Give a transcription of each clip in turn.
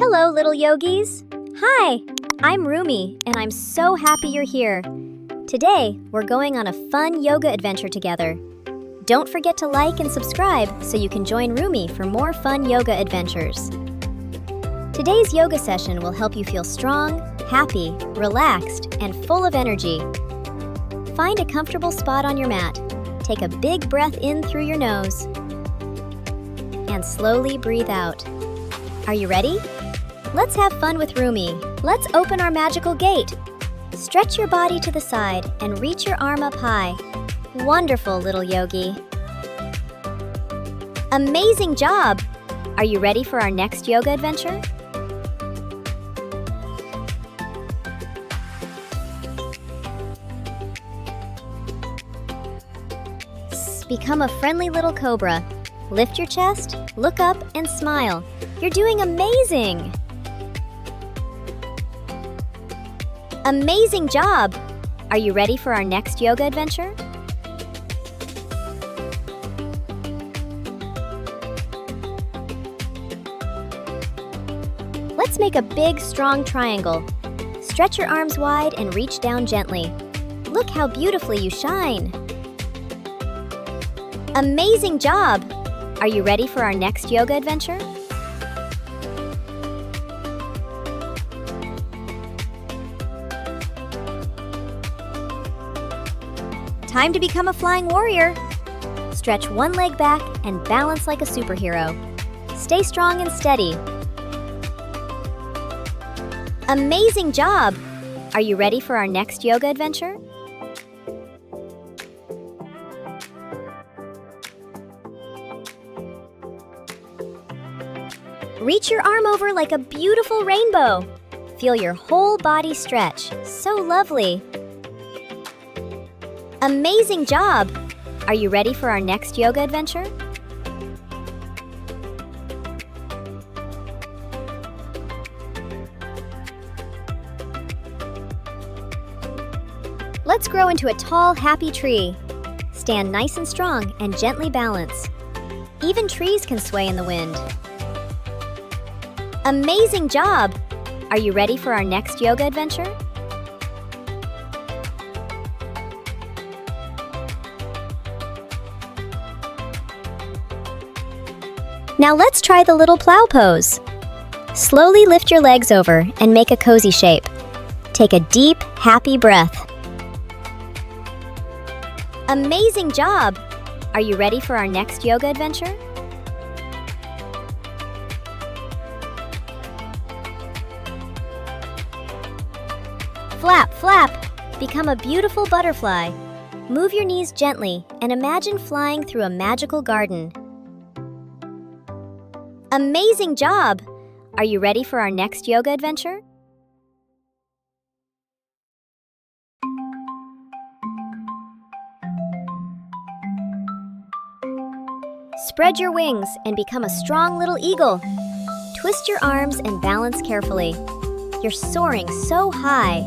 Hello, little yogis. Hi, I'm Rumi, and I'm so happy you're here. Today, we're going on a fun yoga adventure together. Don't forget to like and subscribe so you can join Rumi for more fun yoga adventures. Today's yoga session will help you feel strong, happy, relaxed, and full of energy. Find a comfortable spot on your mat. Take a big breath in through your nose and slowly breathe out. Are you ready? Let's have fun with Rumi. Let's open our magical gate. Stretch your body to the side and reach your arm up high. Wonderful, little yogi. Amazing job! Are you ready for our next yoga adventure? Become a friendly little cobra. Lift your chest, look up, and smile. You're doing amazing! Amazing job! Are you ready for our next yoga adventure? Let's make a big, strong triangle. Stretch your arms wide and reach down gently. Look how beautifully you shine! Amazing job! Are you ready for our next yoga adventure? Time to become a flying warrior. Stretch one leg back and balance like a superhero. Stay strong and steady. Amazing job! Are you ready for our next yoga adventure? Reach your arm over like a beautiful rainbow. Feel your whole body stretch. So lovely. Amazing job! Are you ready for our next yoga adventure? Let's grow into a tall, happy tree. Stand nice and strong and gently balance. Even trees can sway in the wind. Amazing job! Are you ready for our next yoga adventure? Now let's try the little plow pose. Slowly lift your legs over and make a cozy shape. Take a deep, happy breath. Amazing job! Are you ready for our next yoga adventure? Flap, flap! Become a beautiful butterfly. Move your knees gently and imagine flying through a magical garden. Amazing job! Are you ready for our next yoga adventure? Spread your wings and become a strong little eagle. Twist your arms and balance carefully. You're soaring so high.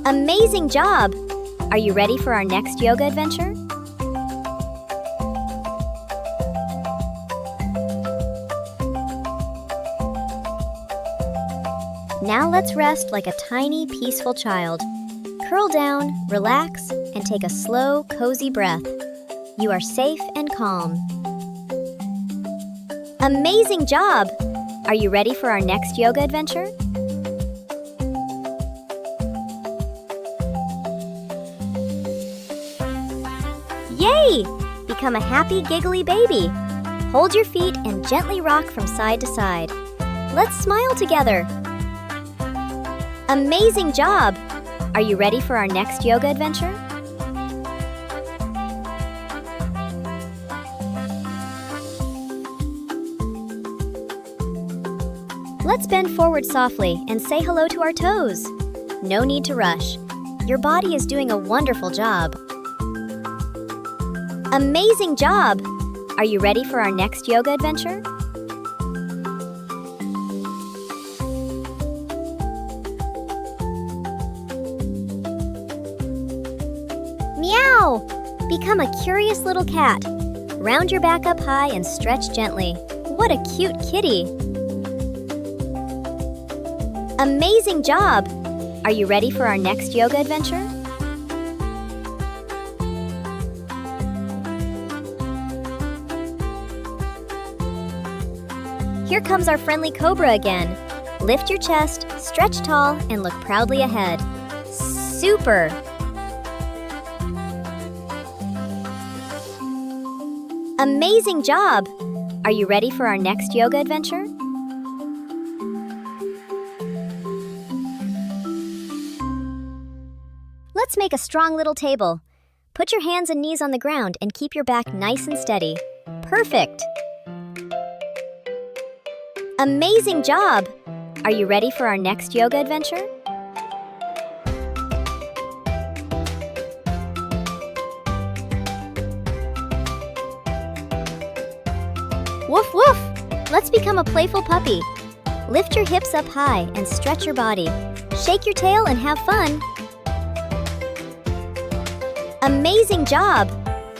Amazing job! Are you ready for our next yoga adventure? Now let's rest like a tiny, peaceful child. Curl down, relax, and take a slow, cozy breath. You are safe and calm. Amazing job! Are you ready for our next yoga adventure? Yay! Become a happy, giggly baby. Hold your feet and gently rock from side to side. Let's smile together. Amazing job! Are you ready for our next yoga adventure? Let's bend forward softly and say hello to our toes. No need to rush. Your body is doing a wonderful job. Amazing job! Are you ready for our next yoga adventure? Meow! Become a curious little cat. Round your back up high and stretch gently. What a cute kitty! Amazing job! Are you ready for our next yoga adventure? Here comes our friendly cobra again. Lift your chest, stretch tall, and look proudly ahead. Super! Amazing job! Are you ready for our next yoga adventure? Let's make a strong little table. Put your hands and knees on the ground and keep your back nice and steady. Perfect! Amazing job! Are you ready for our next yoga adventure? Woof woof! Let's become a playful puppy. Lift your hips up high and stretch your body. Shake your tail and have fun. Amazing job!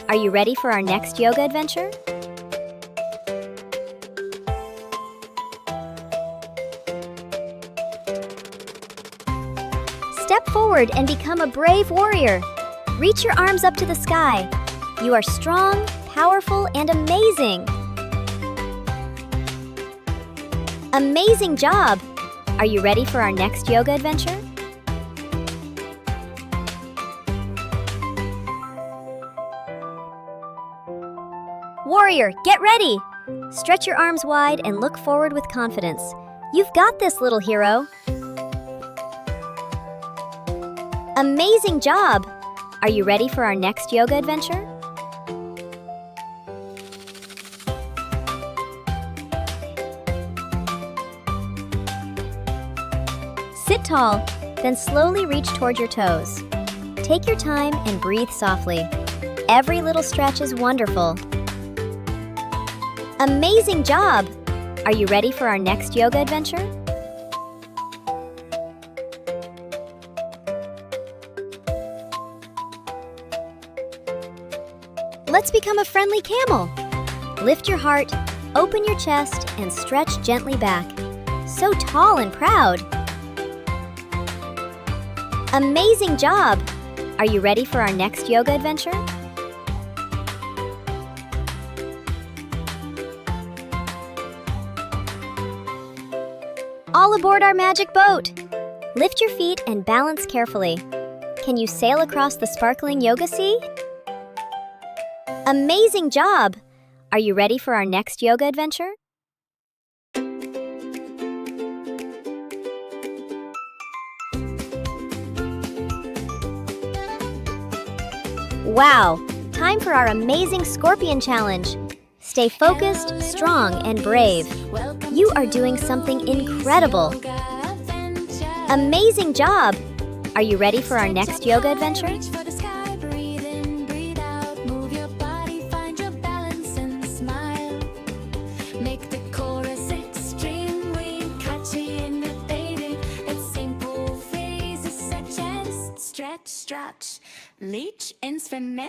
Are you ready for our next yoga adventure? Step forward and become a brave warrior. Reach your arms up to the sky. You are strong, powerful, and amazing. Amazing job! Are you ready for our next yoga adventure? Warrior, get ready! Stretch your arms wide and look forward with confidence. You've got this, little hero. Amazing job! Are you ready for our next yoga adventure? Sit tall, then slowly reach toward your toes. Take your time and breathe softly. Every little stretch is wonderful. Amazing job! Are you ready for our next yoga adventure? Let's become a friendly camel. Lift your heart, open your chest, and stretch gently back. So tall and proud. Amazing job! Are you ready for our next yoga adventure? All aboard our magic boat! Lift your feet and balance carefully. Can you sail across the sparkling yoga sea? Amazing job! Are you ready for our next yoga adventure? Wow! Time for our amazing scorpion challenge. Stay focused, strong, and brave. You are doing something incredible. Amazing job! Are you ready for our next yoga adventure? Stretch, stretch, leech and swim.